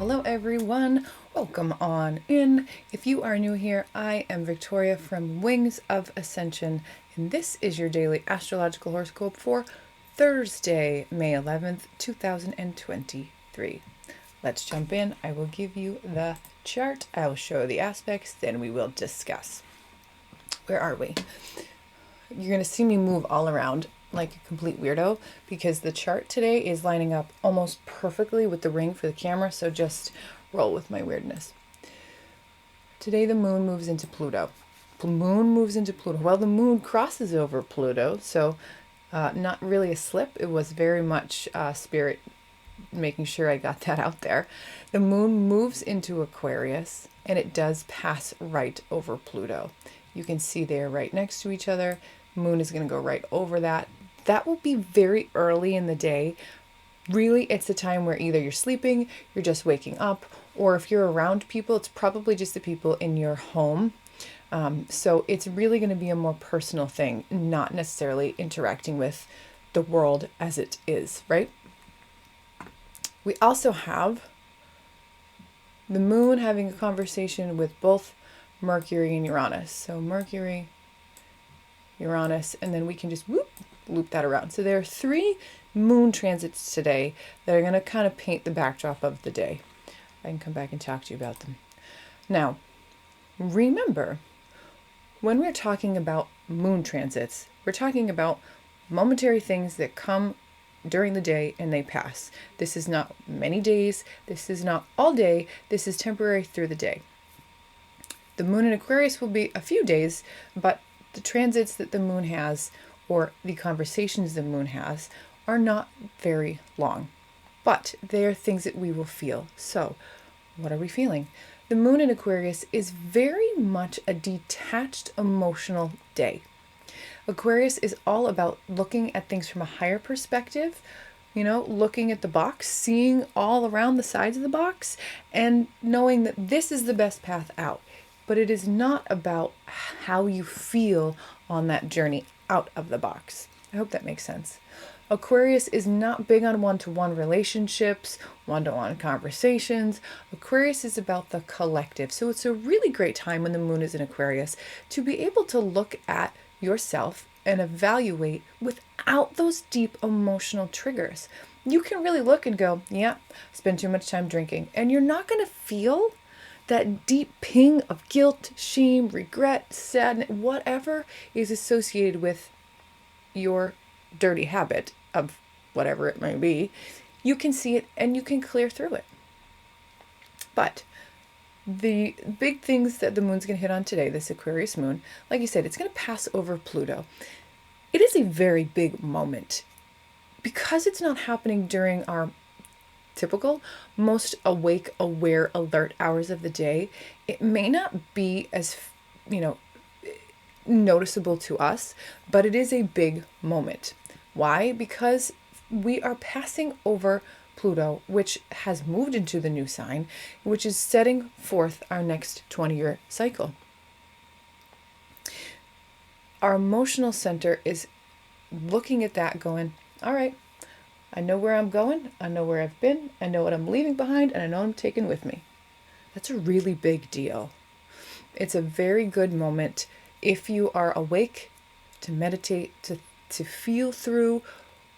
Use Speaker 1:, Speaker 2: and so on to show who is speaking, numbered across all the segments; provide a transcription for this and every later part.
Speaker 1: hello everyone. Welcome on in. If you are new here, I am Victoria from Wings of Ascension, and this is your daily astrological horoscope for Thursday, May 11th, 2023. Let's jump in. I will give you the chart. I'll show the aspects, then we will discuss. Where are we? You're going to see me move all around like a complete weirdo because the chart today is lining up almost perfectly with the ring for the camera, so just roll with my weirdness. Today the moon moves into Pluto. The moon moves into Pluto. Well, the moon crosses over Pluto, so not really a slip. It was very much spirit making sure I got that out there. The moon moves into Aquarius and it does pass right over Pluto. You can see they are right next to each other. Moon is going to go right over that. That will be very early in the day. Really, it's a time where either you're sleeping, you're just waking up, or if you're around people, it's probably just the people in your home. So it's really going to be a more personal thing, not necessarily interacting with the world as it is, right? We also have the moon having a conversation with both Mercury and Uranus. So Mercury, Uranus, and then we can just loop that around. So there are 3 moon transits today that are going to kind of paint the backdrop of the day. I can come back and talk to you about them. Now, remember, when we're talking about moon transits, we're talking about momentary things that come during the day and they pass. This is not many days. This is not all day. This is temporary through the day. The moon in Aquarius will be a few days, but the transits that the moon has, or the conversations the moon has, are not very long. But they are things that we will feel. So, what are we feeling? The moon in Aquarius is very much a detached emotional day. Aquarius is all about looking at things from a higher perspective, looking at the box, seeing all around the sides of the box, and knowing that this is the best path out. But it is not about how you feel on that journey out of the box. I hope that makes sense. Aquarius is not big on one-to-one relationships, one-to-one conversations. Aquarius is about the collective. So it's a really great time when the moon is in Aquarius to be able to look at yourself and evaluate without those deep emotional triggers. You can really look and go, yeah, spend too much time drinking. And you're not going to feel that deep ping of guilt, shame, regret, sadness, whatever is associated with your dirty habit of whatever it may be. You can see it and you can clear through it. But the big things that the moon's going to hit on today, this Aquarius moon, like you said, it's going to pass over Pluto. It is a very big moment because it's not happening during our typical, most awake, aware, alert hours of the day. It may not be as, noticeable to us, but it is a big moment. Why? Because we are passing over Pluto, which has moved into the new sign, which is setting forth our next 20-year cycle. Our emotional center is looking at that going, all right, I know where I'm going, I know where I've been, I know what I'm leaving behind, and I know what I'm taking with me. That's a really big deal. It's a very good moment if you are awake to meditate, to feel through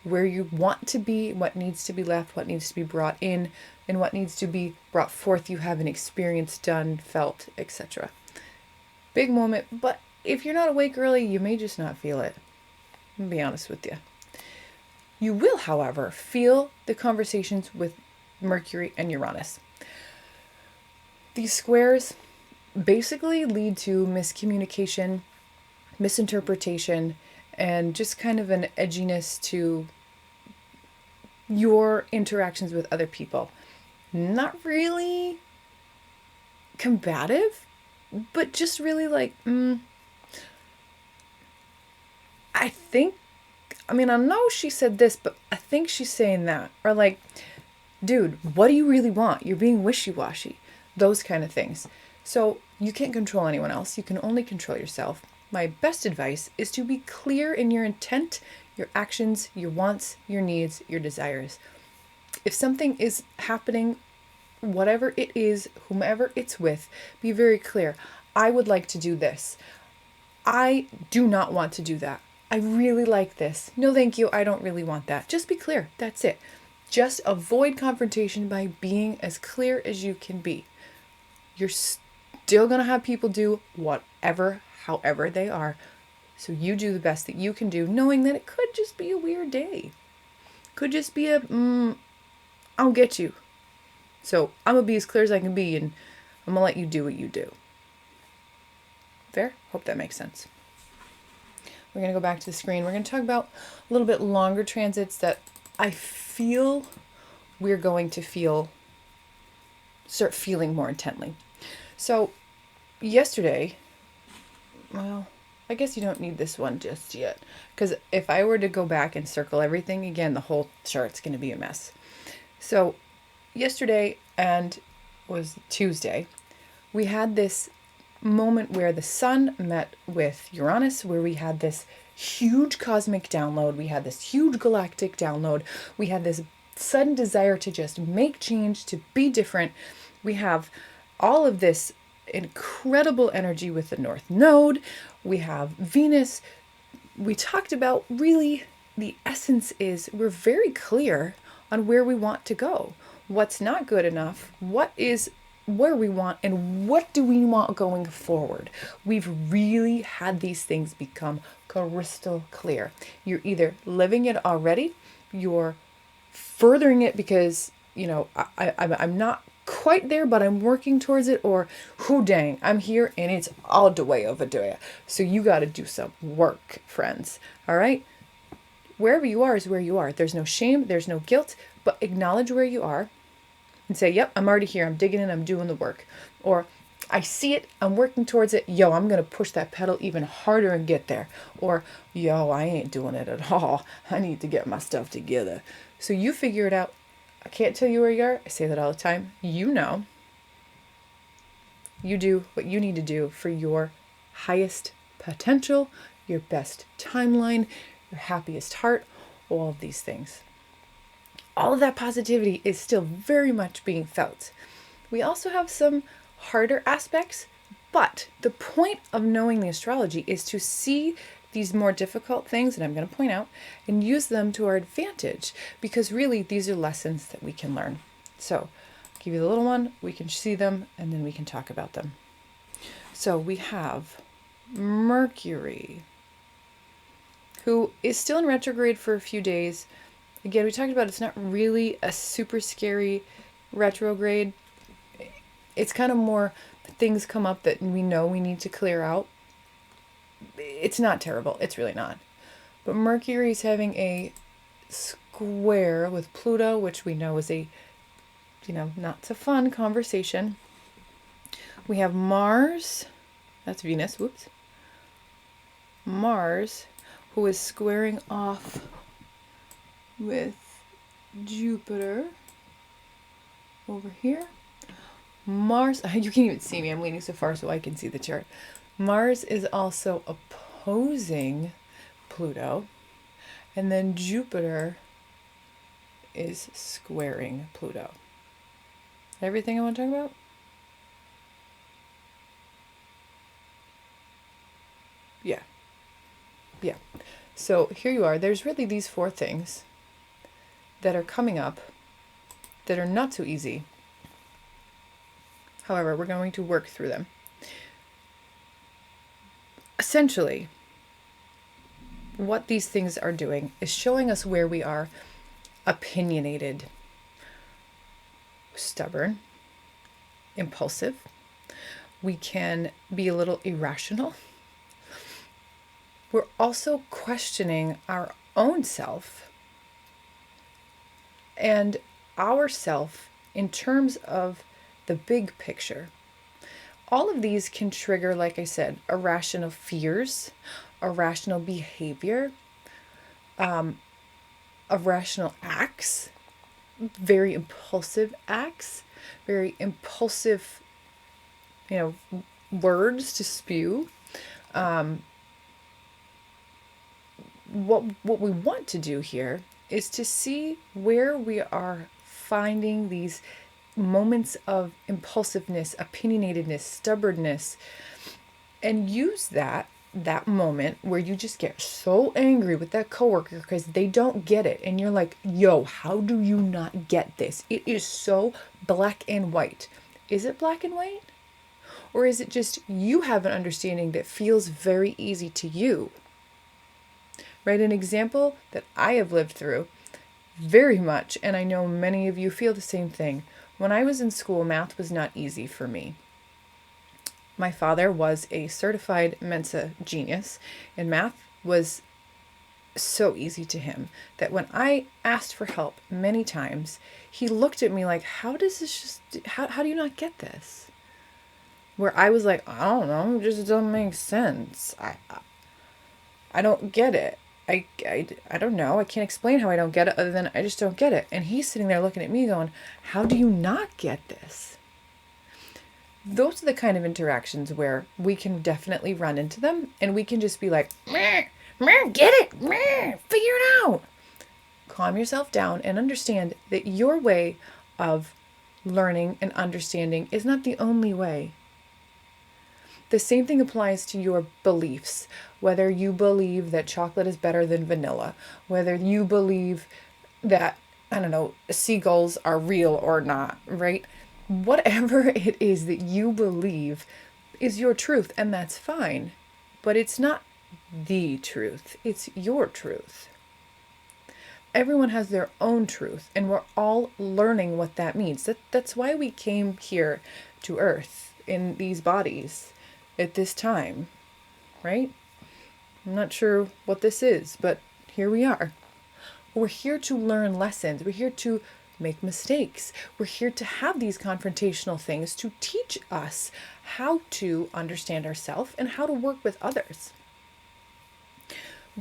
Speaker 1: where you want to be, what needs to be left, what needs to be brought in, and what needs to be brought forth. You have an experience done, felt, etc. Big moment, but if you're not awake early, you may just not feel it. I'll be honest with you. You will, however, feel the conversations with Mercury and Uranus. These squares basically lead to miscommunication, misinterpretation, and just kind of an edginess to your interactions with other people. Not really combative, but just really like, I know she said this, but I think she's saying that. Or like, dude, what do you really want? You're being wishy-washy. Those kind of things. So you can't control anyone else. You can only control yourself. My best advice is to be clear in your intent, your actions, your wants, your needs, your desires. If something is happening whatever it is, whomever it's with, be very clear. I would like to do this. I do not want to do that. I really like this. No, thank you. I don't really want that. Just be clear. That's it. Just avoid confrontation by being as clear as you can be. You're still going to have people do whatever, however they are. So you do the best that you can do, knowing that it could just be a weird day. Could just be I don't get you. So I'm going to be as clear as I can be, and I'm going to let you do what you do. Fair? Hope that makes sense. We're going to go back to the screen. We're going to talk about a little bit longer transits that I feel we're going to start feeling more intently. So yesterday, well, I guess you don't need this one just yet, because if I were to go back and circle everything again, the whole chart's going to be a mess. So yesterday, and was Tuesday, we had this moment where the sun met with Uranus, where we had this huge cosmic download, we had this huge galactic download, we had this sudden desire to just make change, to be different. We have all of this incredible energy with the North Node. We have Venus. We talked about really the essence is we're very clear on where we want to go, what's not good enough, what is where we want, and what do we want going forward. We've really had these things become crystal clear. You're either living it already, you're furthering it because, I'm not quite there, but I'm working towards it, or who dang, I'm here and it's all the way over there. So you got to do some work, friends. All right. Wherever you are is where you are. There's no shame. There's no guilt, but acknowledge where you are and say, yep, I'm already here. I'm digging in. I'm doing the work. Or I see it. I'm working towards it. Yo, I'm going to push that pedal even harder and get there. Or, yo, I ain't doing it at all. I need to get my stuff together. So you figure it out. I can't tell you where you are. I say that all the time. You know. You do what you need to do for your highest potential, your best timeline, your happiest heart, all of these things. All of that positivity is still very much being felt. We also have some harder aspects, but the point of knowing the astrology is to see these more difficult things that I'm going to point out and use them to our advantage, because really these are lessons that we can learn. So I'll give you the little one, we can see them, and then we can talk about them. So we have Mercury, who is still in retrograde for a few days. Again, we talked about it's not really a super scary retrograde. It's kind of more things come up that we know we need to clear out. It's not terrible. It's really not. But Mercury is having a square with Pluto, which we know is a, not so fun conversation. We have Mars, that's Venus, whoops. Mars, who is squaring off with Jupiter over here. Mars, you can't even see me. I'm leaning so far so I can see the chart. Mars is also opposing Pluto. And then Jupiter is squaring Pluto. Everything I want to talk about? Yeah. So here you are. There's really these four things that are coming up that are not so easy. However, we're going to work through them. Essentially, what these things are doing is showing us where we are opinionated, stubborn, impulsive. We can be a little irrational. We're also questioning our own self and our self in terms of the big picture. All of these can trigger, like I said, irrational fears, irrational behavior, irrational acts, very impulsive acts, very impulsive, words to spew. What we want to do here is to see where we are finding these moments of impulsiveness, opinionatedness, stubbornness, and use that moment where you just get so angry with that coworker because they don't get it, and you're like, yo, how do you not get this? It is so black and white. Is it black and white? Or is it just you have an understanding that feels very easy to you? Right? An example that I have lived through very much, and I know many of you feel the same thing. When I was in school, math was not easy for me. My father was a certified Mensa genius, and math was so easy to him that when I asked for help many times, he looked at me like, how do you not get this? Where I was like, I don't know, it just doesn't make sense. I don't get it. I don't know. I can't explain how I don't get it other than I just don't get it. And he's sitting there looking at me going, how do you not get this? Those are the kind of interactions where we can definitely run into them and we can just be like, meh, meh, get it, meh, figure it out. Calm yourself down and understand that your way of learning and understanding is not the only way. The same thing applies to your beliefs, whether you believe that chocolate is better than vanilla, whether you believe that, I don't know, seagulls are real or not, right? Whatever it is that you believe is your truth, and that's fine. But it's not the truth, it's your truth. Everyone has their own truth, and we're all learning what that means. That's why we came here to Earth in these bodies at this time, right? I'm not sure what this is, but here we are. We're here to learn lessons. We're here to make mistakes. We're here to have these confrontational things to teach us how to understand ourselves and how to work with others.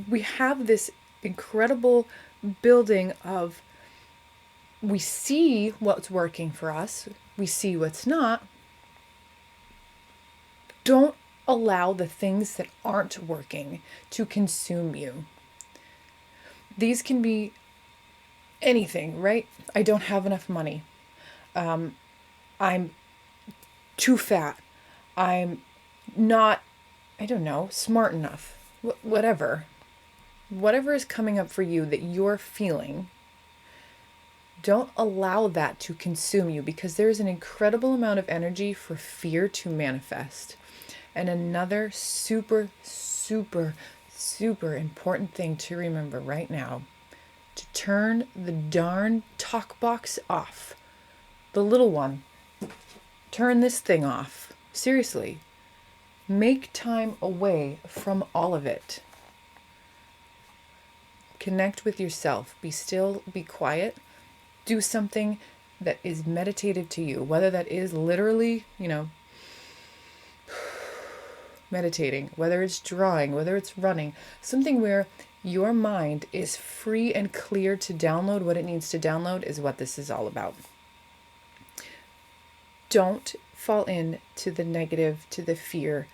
Speaker 1: We have this incredible building of, we see what's working for us, we see what's not. Don't allow the things that aren't working to consume you. These can be anything, right? I don't have enough money. I'm too fat. I'm not, I don't know, smart enough. Whatever. Whatever is coming up for you that you're feeling, don't allow that to consume you, because there's an incredible amount of energy for fear to manifest. And another super, super, super important thing to remember right now, to turn the darn talk box off. The little one. Turn this thing off. Seriously. Make time away from all of it. Connect with yourself. Be still, be quiet. Do something that is meditative to you, whether that is literally, meditating, whether it's drawing, whether it's running, something where your mind is free and clear to download what it needs to download is what this is all about. Don't fall into the negative, to the fear.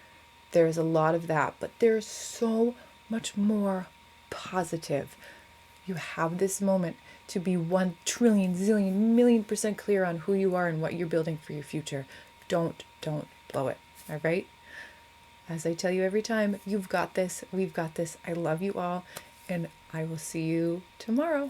Speaker 1: There's a lot of that, but there's so much more positive. You have this moment to be 1 trillion, zillion, million% clear on who you are and what you're building for your future. Don't blow it. All right? As I tell you every time, you've got this. We've got this. I love you all, and I will see you tomorrow.